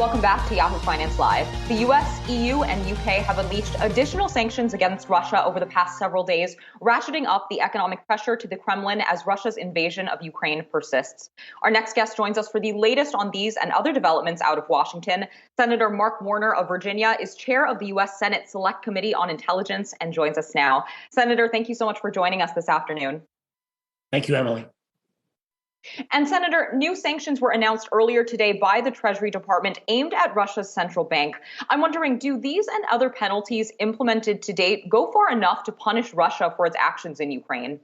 Welcome back to Yahoo Finance Live. The US, EU, and UK have unleashed additional sanctions against Russia over the past several days, ratcheting up the economic pressure to the Kremlin as Russia's invasion of Ukraine persists. Our next guest joins us for the latest on these and other developments out of Washington. Senator Mark Warner of Virginia is chair of the US Senate Select Committee on Intelligence and joins us now. Senator, thank you so much for joining us this afternoon. Thank you, Emily. And Senator, new sanctions were announced earlier today by the Treasury Department aimed at Russia's central bank. I'm wondering, do these and other penalties implemented to date go far enough to punish Russia for its actions in Ukraine?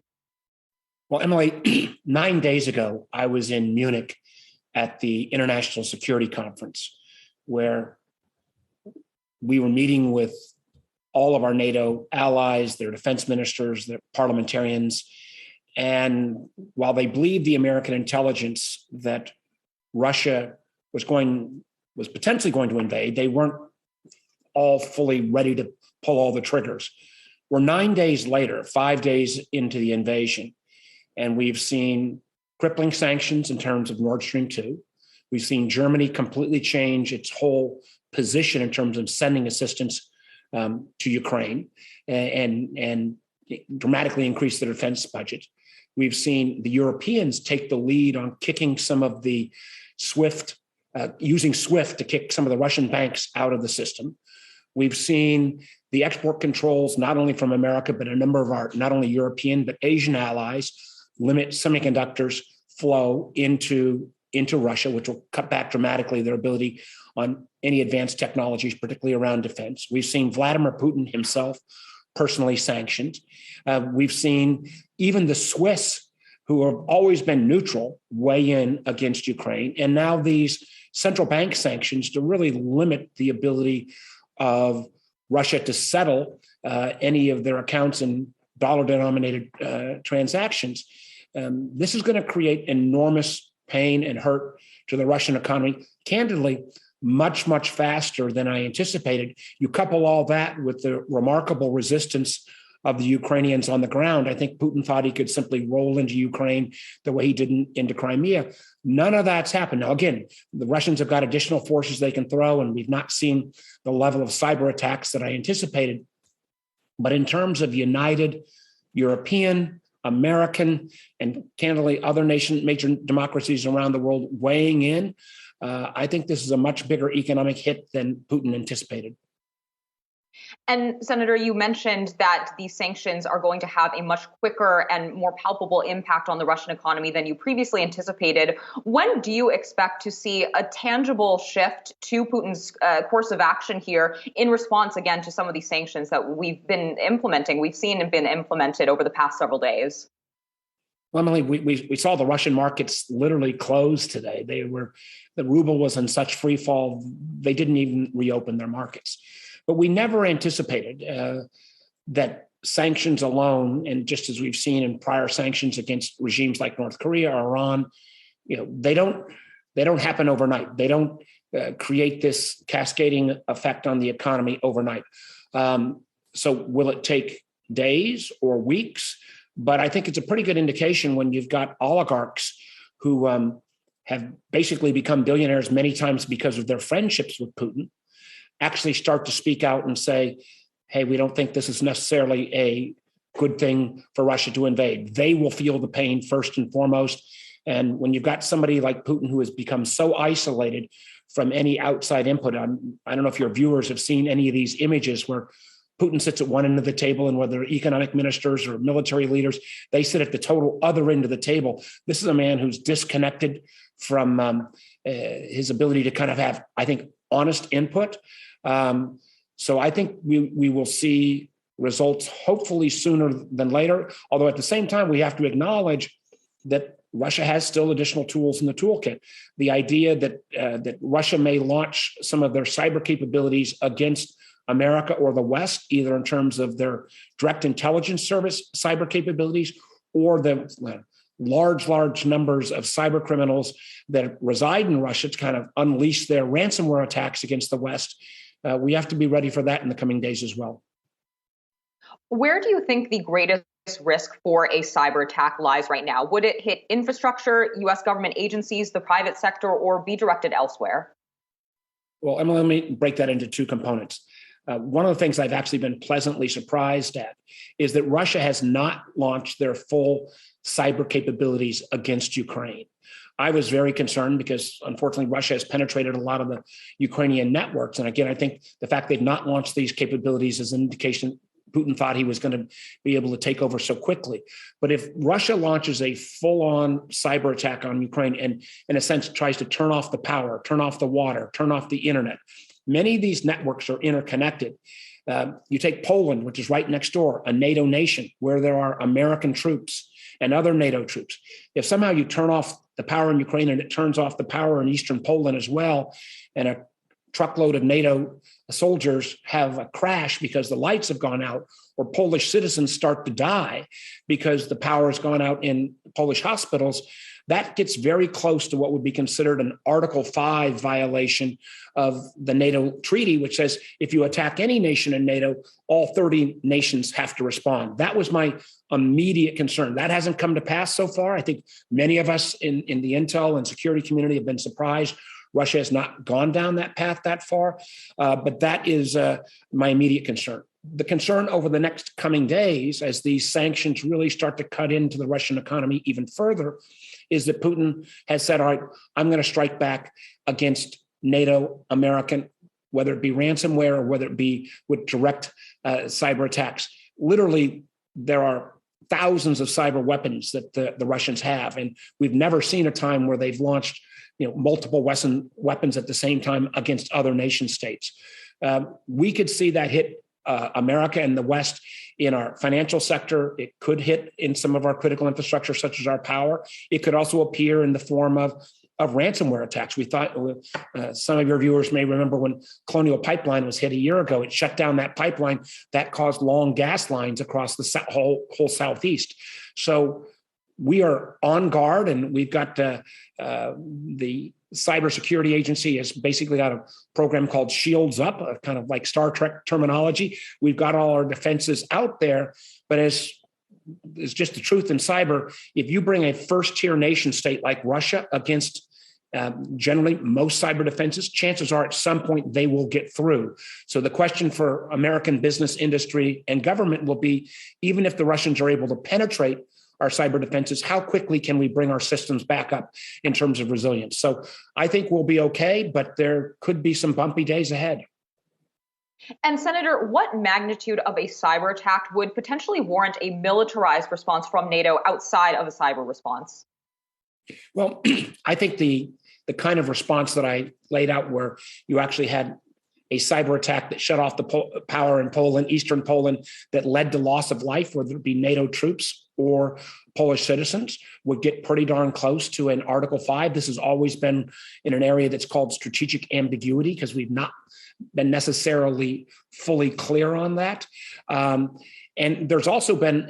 Well, Emily, 9 days ago, I was in Munich at the International Security Conference, where we were meeting with all of our NATO allies, their defense ministers, their parliamentarians. And while they believed the American intelligence that Russia was potentially going to invade, they weren't all fully ready to pull all the triggers. We're 9 days later, 5 days into the invasion, and we've seen crippling sanctions in terms of Nord Stream 2. We've seen Germany completely change its whole position in terms of sending assistance to Ukraine and dramatically increase the defense budget. We've seen the Europeans take the lead on kicking some of the using SWIFT to kick some of the Russian banks out of the system. We've seen the export controls, not only from America, but a number of our, not only European, but Asian allies, limit semiconductors flow into Russia, which will cut back dramatically their ability on any advanced technologies, particularly around defense. We've seen Vladimir Putin himself personally sanctioned. We've seen even the Swiss, who have always been neutral, weigh in against Ukraine. And now these central bank sanctions to really limit the ability of Russia to settle any of their accounts in dollar-denominated transactions. This is going to create enormous pain and hurt to the Russian economy. Candidly, much, much faster than I anticipated. You couple all that with the remarkable resistance of the Ukrainians on the ground. I think Putin thought he could simply roll into Ukraine the way he did into Crimea. None of that's happened. Now, again, the Russians have got additional forces they can throw, and we've not seen the level of cyber attacks that I anticipated. But in terms of united European, American, and candidly other major democracies around the world weighing in, I think this is a much bigger economic hit than Putin anticipated. And Senator, you mentioned that these sanctions are going to have a much quicker and more palpable impact on the Russian economy than you previously anticipated. When do you expect to see a tangible shift to Putin's course of action here in response, again, to some of these sanctions that we've seen and been implemented over the past several days? Well, Emily, we saw the Russian markets literally close today. The ruble was in such free fall, they didn't even reopen their markets. But we never anticipated that sanctions alone, and just as we've seen in prior sanctions against regimes like North Korea or Iran, they don't happen overnight. They don't create this cascading effect on the economy overnight. So will it take days or weeks? But I think it's a pretty good indication when you've got oligarchs who have basically become billionaires many times because of their friendships with Putin, actually start to speak out and say, hey, we don't think this is necessarily a good thing for Russia to invade. They will feel the pain first and foremost. And when you've got somebody like Putin who has become so isolated from any outside input, I don't know if your viewers have seen any of these images where Putin sits at one end of the table, and whether economic ministers or military leaders, they sit at the total other end of the table. This is a man who's disconnected from his ability to kind of have, I think, honest input. So I think we will see results hopefully sooner than later. Although at the same time, we have to acknowledge that Russia has still additional tools in the toolkit. The idea that Russia may launch some of their cyber capabilities against America or the West, either in terms of their direct intelligence service cyber capabilities or the large numbers of cyber criminals that reside in Russia to kind of unleash their ransomware attacks against the West. We have to be ready for that in the coming days as well. Where do you think the greatest risk for a cyber attack lies right now? Would it hit infrastructure, U.S. government agencies, the private sector, or be directed elsewhere? Well, Emily, let me break that into two components. One of the things I've actually been pleasantly surprised at is that Russia has not launched their full cyber capabilities against Ukraine. I was very concerned because, unfortunately, Russia has penetrated a lot of the Ukrainian networks. And again, I think the fact they've not launched these capabilities is an indication Putin thought he was going to be able to take over so quickly. But if Russia launches a full-on cyber attack on Ukraine and, in a sense, tries to turn off the power, turn off the water, turn off the internet, many of these networks are interconnected. You take Poland, which is right next door, a NATO nation where there are American troops and other NATO troops. If somehow you turn off the power in Ukraine and it turns off the power in eastern Poland as well, and a truckload of NATO soldiers have a crash because the lights have gone out, or Polish citizens start to die because the power has gone out in Polish hospitals, that gets very close to what would be considered an Article 5 violation of the NATO treaty, which says if you attack any nation in NATO, all 30 nations have to respond. That was my immediate concern. That hasn't come to pass so far. I think many of us in the intel and security community have been surprised Russia has not gone down that path that far, but that is my immediate concern. The concern over the next coming days, as these sanctions really start to cut into the Russian economy even further, is that Putin has said, all right, I'm going to strike back against NATO, American, whether it be ransomware or whether it be with direct cyber attacks. Literally, there are thousands of cyber weapons that the Russians have, and we've never seen a time where they've launched multiple weapons at the same time against other nation states. We could see that hit America and the West in our financial sector. It could hit in some of our critical infrastructure, such as our power. It could also appear in the form of ransomware attacks. We thought, some of your viewers may remember when Colonial Pipeline was hit a year ago, it shut down that pipeline. That caused long gas lines across the whole Southeast. So we are on guard, and we've got the cybersecurity agency has basically got a program called Shields Up, kind of like Star Trek terminology. We've got all our defenses out there, but as is just the truth in cyber, if you bring a first-tier nation state like Russia against generally most cyber defenses, chances are at some point they will get through. So the question for American business, industry, and government will be, even if the Russians are able to penetrate our cyber defenses, how quickly can we bring our systems back up in terms of resilience? So I think we'll be okay, but there could be some bumpy days ahead. And Senator, what magnitude of a cyber attack would potentially warrant a militarized response from NATO outside of a cyber response? Well, I think the kind of response that I laid out, where you actually had a cyber attack that shut off the power in Poland, eastern Poland, that led to loss of life, whether it be NATO troops or Polish citizens, would get pretty darn close to an Article 5. This has always been in an area that's called strategic ambiguity, because we've not been necessarily fully clear on that. And there's also been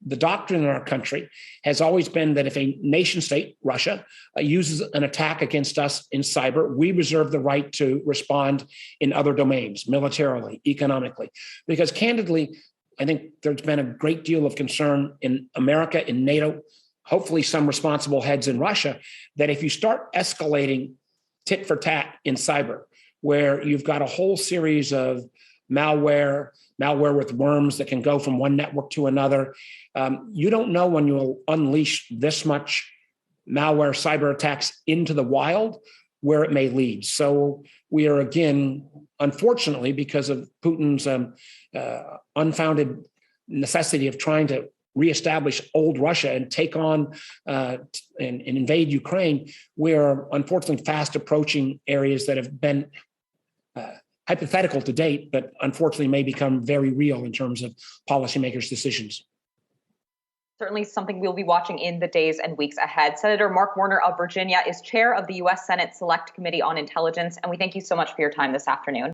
the doctrine in our country has always been that if a nation state, Russia, uses an attack against us in cyber, we reserve the right to respond in other domains, militarily, economically. Because candidly, I think there's been a great deal of concern in America, in NATO, hopefully some responsible heads in Russia, that if you start escalating tit for tat in cyber, where you've got a whole series of malware with worms that can go from one network to another, you don't know when you'll unleash this much malware cyber attacks into the wild where it may lead. So we are, again, unfortunately, because of Putin's unfounded necessity of trying to reestablish old Russia and take on and invade Ukraine, we're unfortunately fast approaching areas that have been hypothetical to date, but unfortunately may become very real in terms of policymakers' decisions. Certainly something we'll be watching in the days and weeks ahead. Senator Mark Warner of Virginia is chair of the U.S. Senate Select Committee on Intelligence, and we thank you so much for your time this afternoon.